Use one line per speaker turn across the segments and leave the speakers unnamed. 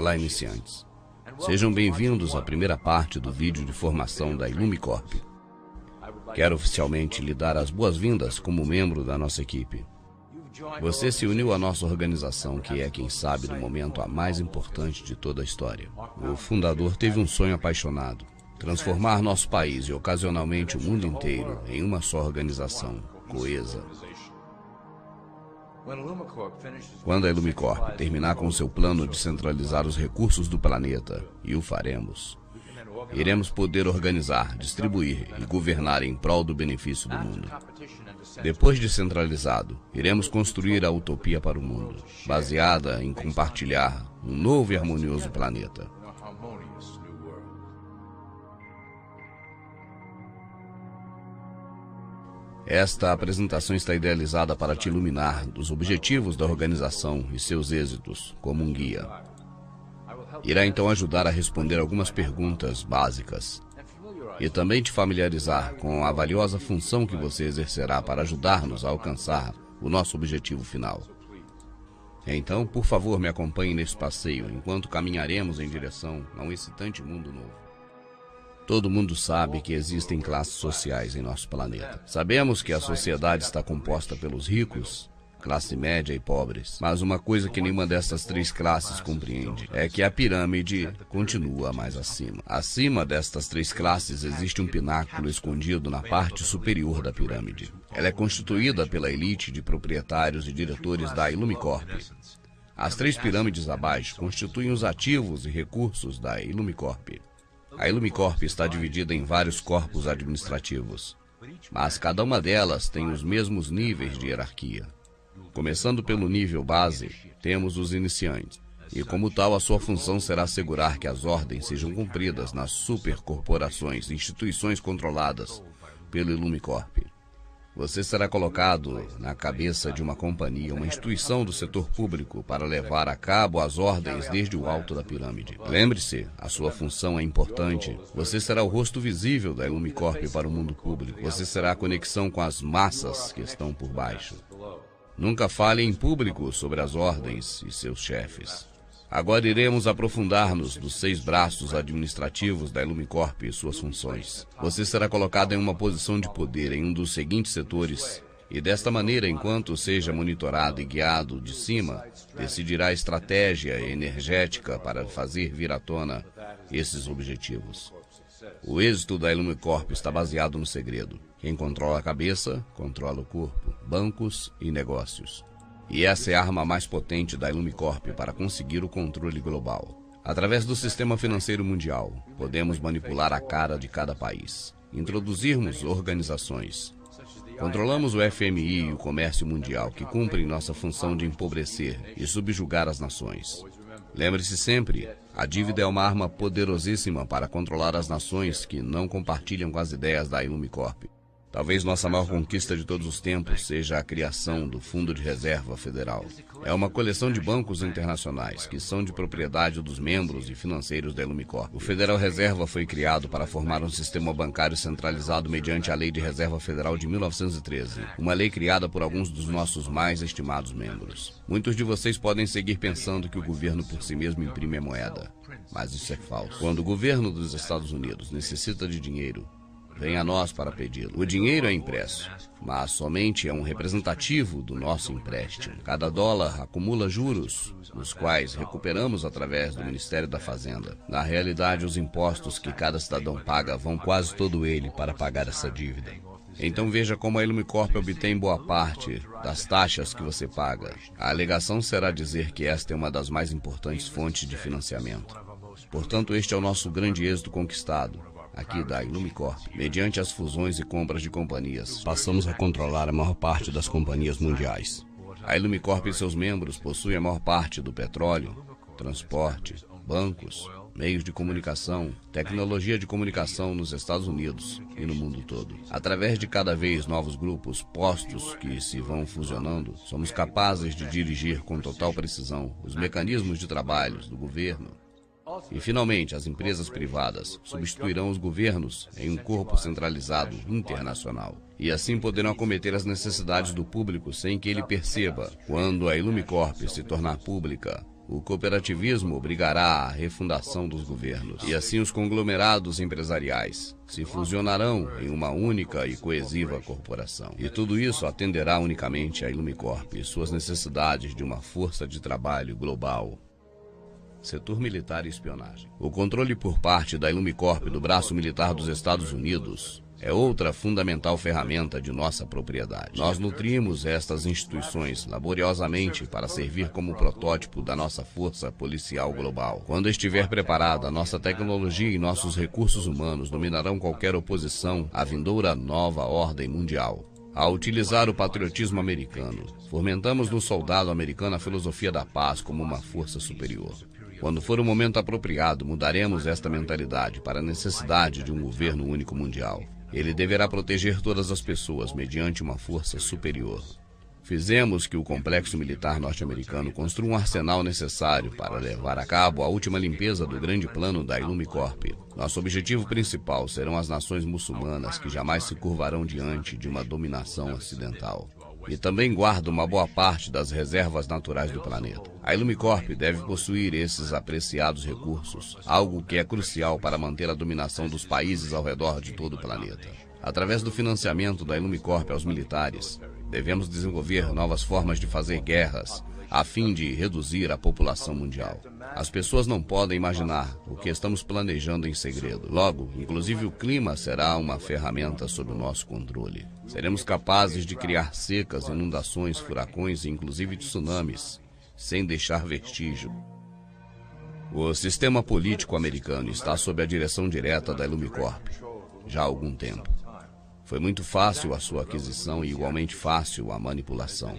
Olá, iniciantes. Sejam bem-vindos à primeira parte do vídeo de formação da Ilumicorp. Quero oficialmente lhe dar as boas-vindas como membro da nossa equipe. Você se uniu à nossa organização, que é, quem sabe, no momento a mais importante de toda a história. O fundador teve um sonho apaixonado: transformar nosso país e, ocasionalmente, o mundo inteiro em uma só organização, coesa. Quando a Ilumicorp terminar com seu plano de centralizar os recursos do planeta, e o faremos, iremos poder organizar, distribuir e governar em prol do benefício do mundo. Depois de centralizado, iremos construir a utopia para o mundo, baseada em compartilhar um novo e harmonioso planeta. Esta apresentação está idealizada para te iluminar dos objetivos da organização e seus êxitos como um guia. Irá então ajudar a responder algumas perguntas básicas e também te familiarizar com a valiosa função que você exercerá para ajudar-nos a alcançar o nosso objetivo final. Então, por favor, me acompanhe nesse passeio enquanto caminharemos em direção a um excitante mundo novo. Todo mundo sabe que existem classes sociais em nosso planeta. Sabemos que a sociedade está composta pelos ricos, classe média e pobres. Mas uma coisa que nenhuma dessas três classes compreende é que a pirâmide continua mais acima. Acima destas três classes existe um pináculo escondido na parte superior da pirâmide. Ela é constituída pela elite de proprietários e diretores da Ilumicorp. As três pirâmides abaixo constituem os ativos e recursos da Ilumicorp. A Ilumicorp está dividida em vários corpos administrativos, mas cada uma delas tem os mesmos níveis de hierarquia. Começando pelo nível base, temos os iniciantes, e como tal a sua função será assegurar que as ordens sejam cumpridas nas supercorporações e instituições controladas pelo Ilumicorp. Você será colocado na cabeça de uma companhia, uma instituição do setor público, para levar a cabo as ordens desde o alto da pirâmide. Lembre-se, a sua função é importante. Você será o rosto visível da Ilumicorp para o mundo público. Você será a conexão com as massas que estão por baixo. Nunca fale em público sobre as ordens e seus chefes. Agora iremos aprofundar-nos dos 6 braços administrativos da Ilumicorp e suas funções. Você será colocado em uma posição de poder em um dos seguintes setores, e desta maneira, enquanto seja monitorado e guiado de cima, decidirá a estratégia energética para fazer vir à tona esses objetivos. O êxito da Ilumicorp está baseado no segredo. Quem controla a cabeça, controla o corpo, bancos e negócios. E essa é a arma mais potente da Ilumicorp para conseguir o controle global. Através do sistema financeiro mundial, podemos manipular a cara de cada país, introduzirmos organizações. Controlamos o FMI e o comércio mundial, que cumprem nossa função de empobrecer e subjugar as nações. Lembre-se sempre, a dívida é uma arma poderosíssima para controlar as nações que não compartilham com as ideias da Ilumicorp. Talvez nossa maior conquista de todos os tempos seja a criação do Fundo de Reserva Federal. É uma coleção de bancos internacionais que são de propriedade dos membros e financeiros da Ilumicorp. O Federal Reserva foi criado para formar um sistema bancário centralizado mediante a Lei de Reserva Federal de 1913, uma lei criada por alguns dos nossos mais estimados membros. Muitos de vocês podem seguir pensando que o governo por si mesmo imprime a moeda, mas isso é falso. Quando o governo dos Estados Unidos necessita de dinheiro, vem a nós para pedi-lo. O dinheiro é impresso, mas somente é um representativo do nosso empréstimo. Cada dólar acumula juros, os quais recuperamos através do Ministério da Fazenda. Na realidade, os impostos que cada cidadão paga vão quase todo ele para pagar essa dívida. Então veja como a Ilumicorp obtém boa parte das taxas que você paga. A alegação será dizer que esta é uma das mais importantes fontes de financiamento. Portanto, este é o nosso grande êxito conquistado aqui da Ilumicorp. Mediante as fusões e compras de companhias, passamos a controlar a maior parte das companhias mundiais. A Ilumicorp e seus membros possuem a maior parte do petróleo, transporte, bancos, meios de comunicação, tecnologia de comunicação nos Estados Unidos e no mundo todo. Através de cada vez novos grupos postos que se vão fusionando, somos capazes de dirigir com total precisão os mecanismos de trabalho do governo. E, finalmente, as empresas privadas substituirão os governos em um corpo centralizado internacional. E assim poderão acometer as necessidades do público sem que ele perceba. Quando a Ilumicorp se tornar pública, O cooperativismo obrigará à refundação dos governos, e assim os conglomerados empresariais se fusionarão em uma única e coesiva corporação. E tudo isso atenderá unicamente à Ilumicorp e suas necessidades de uma força de trabalho global. Setor militar e espionagem. O controle por parte da Ilumicorp do braço militar dos Estados Unidos é outra fundamental ferramenta de nossa propriedade. Nós nutrimos estas instituições laboriosamente para servir como protótipo da nossa força policial global. Quando estiver preparada, nossa tecnologia e nossos recursos humanos dominarão qualquer oposição à vindoura nova ordem mundial. Ao utilizar o patriotismo americano, fomentamos no soldado americano a filosofia da paz como uma força superior. Quando for o momento apropriado, mudaremos esta mentalidade para a necessidade de um governo único mundial. Ele deverá proteger todas as pessoas mediante uma força superior. Fizemos que o complexo militar norte-americano construa um arsenal necessário para levar a cabo a última limpeza do grande plano da Ilumicorp. Nosso objetivo principal serão as nações muçulmanas que jamais se curvarão diante de uma dominação ocidental. E também guarda uma boa parte das reservas naturais do planeta. A Ilumicorp deve possuir esses apreciados recursos, algo que é crucial para manter a dominação dos países ao redor de todo o planeta. Através do financiamento da Ilumicorp aos militares, devemos desenvolver novas formas de fazer guerras, a fim de reduzir a população mundial. As pessoas não podem imaginar o que estamos planejando em segredo. Logo, inclusive o clima será uma ferramenta sob o nosso controle. Seremos capazes de criar secas, inundações, furacões e inclusive tsunamis, sem deixar vestígio. O sistema político americano está sob a direção direta da Ilumicorp já há algum tempo. Foi muito fácil a sua aquisição e igualmente fácil a manipulação.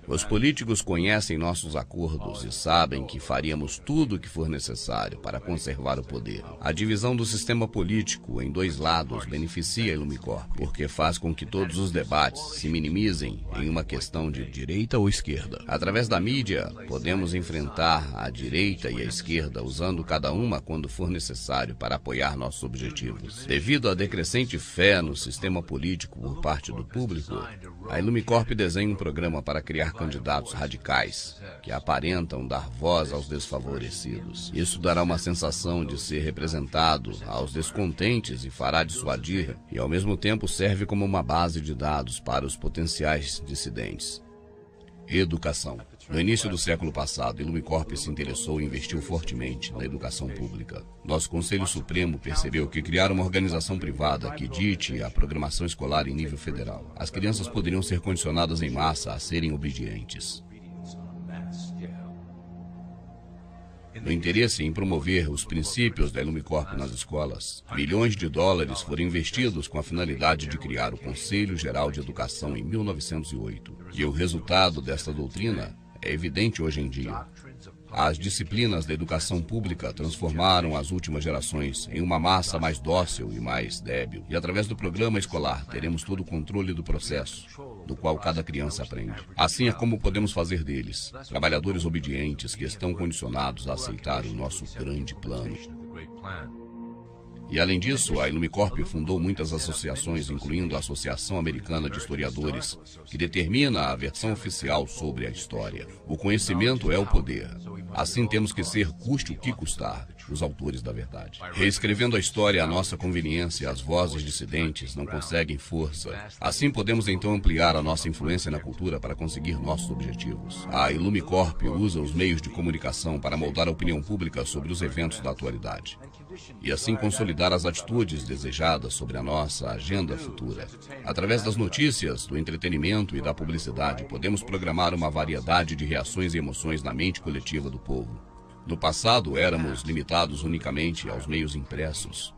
Os políticos conhecem nossos acordos e sabem que faríamos tudo o que for necessário para conservar o poder. A divisão do sistema político em dois lados beneficia a Ilumicorp, porque faz com que todos os debates se minimizem em uma questão de direita ou esquerda. Através da mídia, podemos enfrentar a direita e a esquerda, usando cada uma quando for necessário para apoiar nossos objetivos. Devido à decrescente fé no sistema político por parte do público, a Ilumicorp desenha um programa para criar candidatos radicais que aparentam dar voz aos desfavorecidos. Isso dará uma sensação de ser representado aos descontentes e fará dissuadir, e ao mesmo tempo serve como uma base de dados para os potenciais dissidentes. Educação. No início do século passado, a Ilumicorp se interessou e investiu fortemente na educação pública. Nosso Conselho Supremo percebeu que criar uma organização privada que dite a programação escolar em nível federal, as crianças poderiam ser condicionadas em massa a serem obedientes. No interesse em promover os princípios da Ilumicorp nas escolas, bilhões de dólares foram investidos com a finalidade de criar o Conselho Geral de Educação em 1908. E o resultado desta doutrina é evidente hoje em dia. As disciplinas da educação pública transformaram as últimas gerações em uma massa mais dócil e mais débil. E através do programa escolar teremos todo o controle do processo, do qual cada criança aprende. Assim é como podemos fazer deles trabalhadores obedientes que estão condicionados a aceitar o nosso grande plano. E além disso, a Ilumicorp fundou muitas associações, incluindo a Associação Americana de Historiadores, que determina a versão oficial sobre a história. O conhecimento é o poder. Assim temos que ser, custe o que custar, os autores da verdade. Reescrevendo a história à nossa conveniência, as vozes dissidentes não conseguem força. Assim podemos então ampliar a nossa influência na cultura para conseguir nossos objetivos. A Ilumicorp usa os meios de comunicação para moldar a opinião pública sobre os eventos da atualidade e assim consolidar as atitudes desejadas sobre a nossa agenda futura. Através das notícias, do entretenimento e da publicidade, podemos programar uma variedade de reações e emoções na mente coletiva do povo. No passado, éramos limitados unicamente aos meios impressos,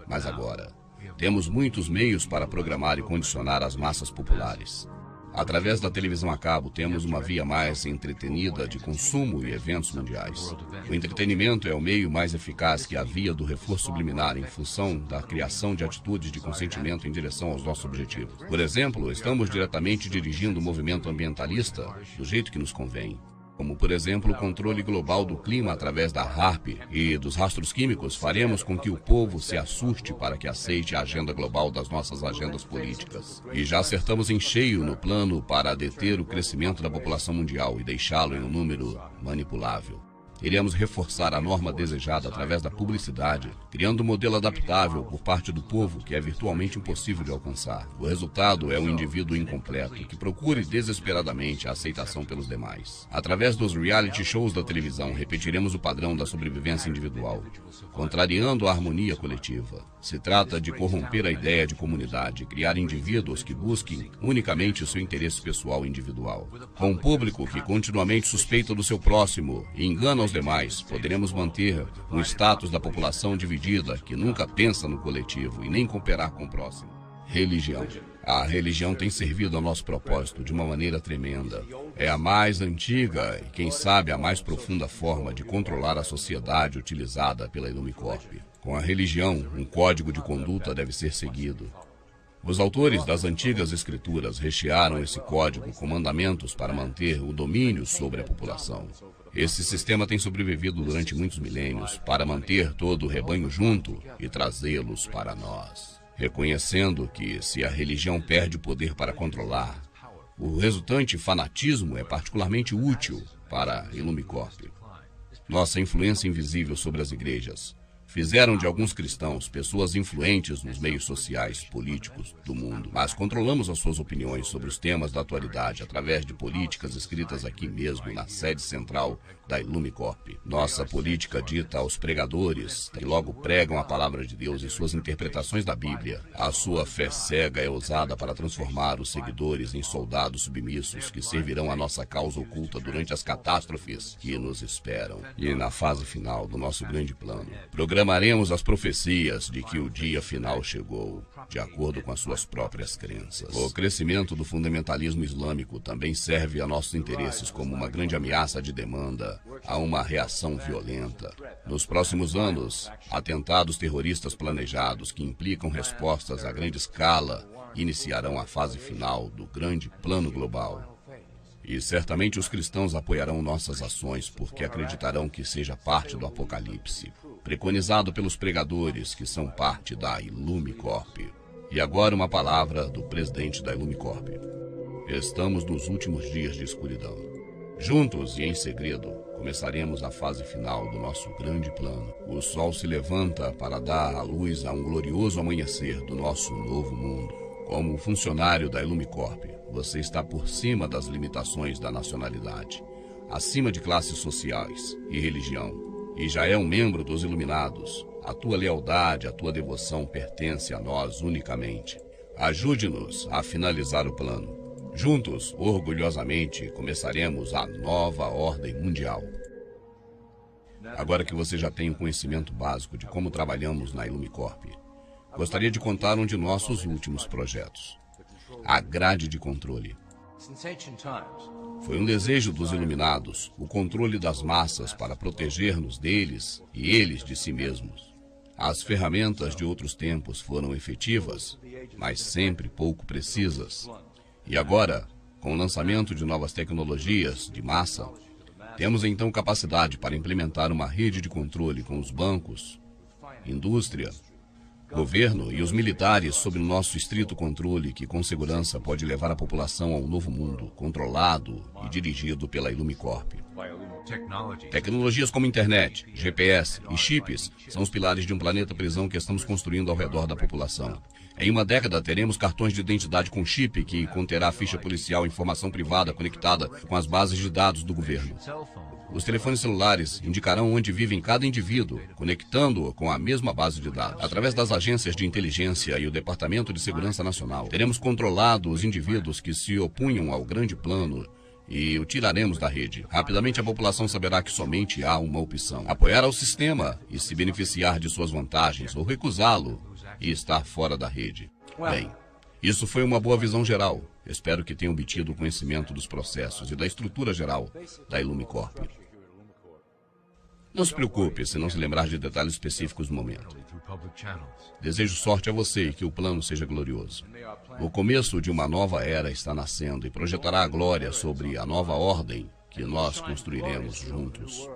mas agora temos muitos meios para programar e condicionar as massas populares. Através da televisão a cabo, temos uma via mais entretenida de consumo e eventos mundiais. O entretenimento é o meio mais eficaz que a via do reforço subliminar em função da criação de atitudes de consentimento em direção aos nossos objetivos. Por exemplo, estamos diretamente dirigindo o movimento ambientalista do jeito que nos convém, como, por exemplo, o controle global do clima através da HAARP e dos rastros químicos. Faremos com que o povo se assuste para que aceite a agenda global das nossas agendas políticas. E já acertamos em cheio no plano para deter o crescimento da população mundial e deixá-lo em um número manipulável. Iremos reforçar a norma desejada através da publicidade, criando um modelo adaptável por parte do povo que é virtualmente impossível de alcançar. O resultado é um indivíduo incompleto que procure desesperadamente a aceitação pelos demais. Através dos reality shows da televisão, repetiremos o padrão da sobrevivência individual, contrariando a harmonia coletiva. Se trata de corromper a ideia de comunidade, criar indivíduos que busquem unicamente o seu interesse pessoal individual. Com um público que continuamente suspeita do seu próximo e engana os demais, poderemos manter um status da população dividida que nunca pensa no coletivo e nem cooperar com o próximo. Religião. A religião tem servido ao nosso propósito de uma maneira tremenda. É a mais antiga e, quem sabe, a mais profunda forma de controlar a sociedade utilizada pela Illumicorp. Com a religião, um código de conduta deve ser seguido. Os autores das antigas escrituras rechearam esse código com mandamentos para manter o domínio sobre a população. Esse sistema tem sobrevivido durante muitos milênios para manter todo o rebanho junto e trazê-los para nós. Reconhecendo que, se a religião perde o poder para controlar, o resultante fanatismo é particularmente útil para a Illumicorp. Nossa influência invisível sobre as igrejas fizeram de alguns cristãos pessoas influentes nos meios sociais, políticos do mundo. Mas controlamos as suas opiniões sobre os temas da atualidade através de políticas escritas aqui mesmo, na sede central da Illumicorp. Nossa política dita aos pregadores, que logo pregam a palavra de Deus e suas interpretações da Bíblia. A sua fé cega é usada para transformar os seguidores em soldados submissos que servirão a nossa causa oculta durante as catástrofes que nos esperam. E na fase final do nosso grande plano, programaremos as profecias de que o dia final chegou, de acordo com as suas próprias crenças. O crescimento do fundamentalismo islâmico também serve a nossos interesses como uma grande ameaça de demanda a uma reação violenta. Nos próximos anos, atentados terroristas planejados que implicam respostas a grande escala iniciarão a fase final do grande plano global. E certamente os cristãos apoiarão nossas ações porque acreditarão que seja parte do Apocalipse, preconizado pelos pregadores que são parte da Illumicorp. E agora uma palavra do presidente da Illumicorp. Estamos nos últimos dias de escuridão. Juntos e em segredo, começaremos a fase final do nosso grande plano. O sol se levanta para dar à luz a um glorioso amanhecer do nosso novo mundo. Como funcionário da Illumicorp, você está por cima das limitações da nacionalidade, acima de classes sociais e religião, e já é um membro dos Iluminados. A tua lealdade, a tua devoção pertence a nós unicamente. Ajude-nos a finalizar o plano. Juntos, orgulhosamente, começaremos a nova ordem mundial. Agora que você já tem um conhecimento básico de como trabalhamos na Illumicorp, gostaria de contar um de nossos últimos projetos. A grade de controle. Foi um desejo dos Iluminados, o controle das massas para proteger-nos deles e eles de si mesmos. As ferramentas de outros tempos foram efetivas, mas sempre pouco precisas. E agora, com o lançamento de novas tecnologias de massa, temos então capacidade para implementar uma rede de controle com os bancos, indústria, governo e os militares sob o nosso estrito controle que com segurança pode levar a população a um novo mundo, controlado e dirigido pela Illumicorp. Tecnologias como internet, GPS e chips são os pilares de um planeta prisão que estamos construindo ao redor da população. Em uma década, teremos cartões de identidade com chip que conterá ficha policial e informação privada conectada com as bases de dados do governo. Os telefones celulares indicarão onde vive cada indivíduo, conectando-o com a mesma base de dados. Através das agências de inteligência e o Departamento de Segurança Nacional, teremos controlado os indivíduos que se opunham ao grande plano e o tiraremos da rede. Rapidamente a população saberá que somente há uma opção: apoiar ao sistema e se beneficiar de suas vantagens, ou recusá-lo e estar fora da rede. Bem, isso foi uma boa visão geral. Espero que tenham obtido o conhecimento dos processos e da estrutura geral da Illumicorp. Não se preocupe se não se lembrar de detalhes específicos no momento. Desejo sorte a você e que o plano seja glorioso. O começo de uma nova era está nascendo e projetará a glória sobre a nova ordem que nós construiremos juntos.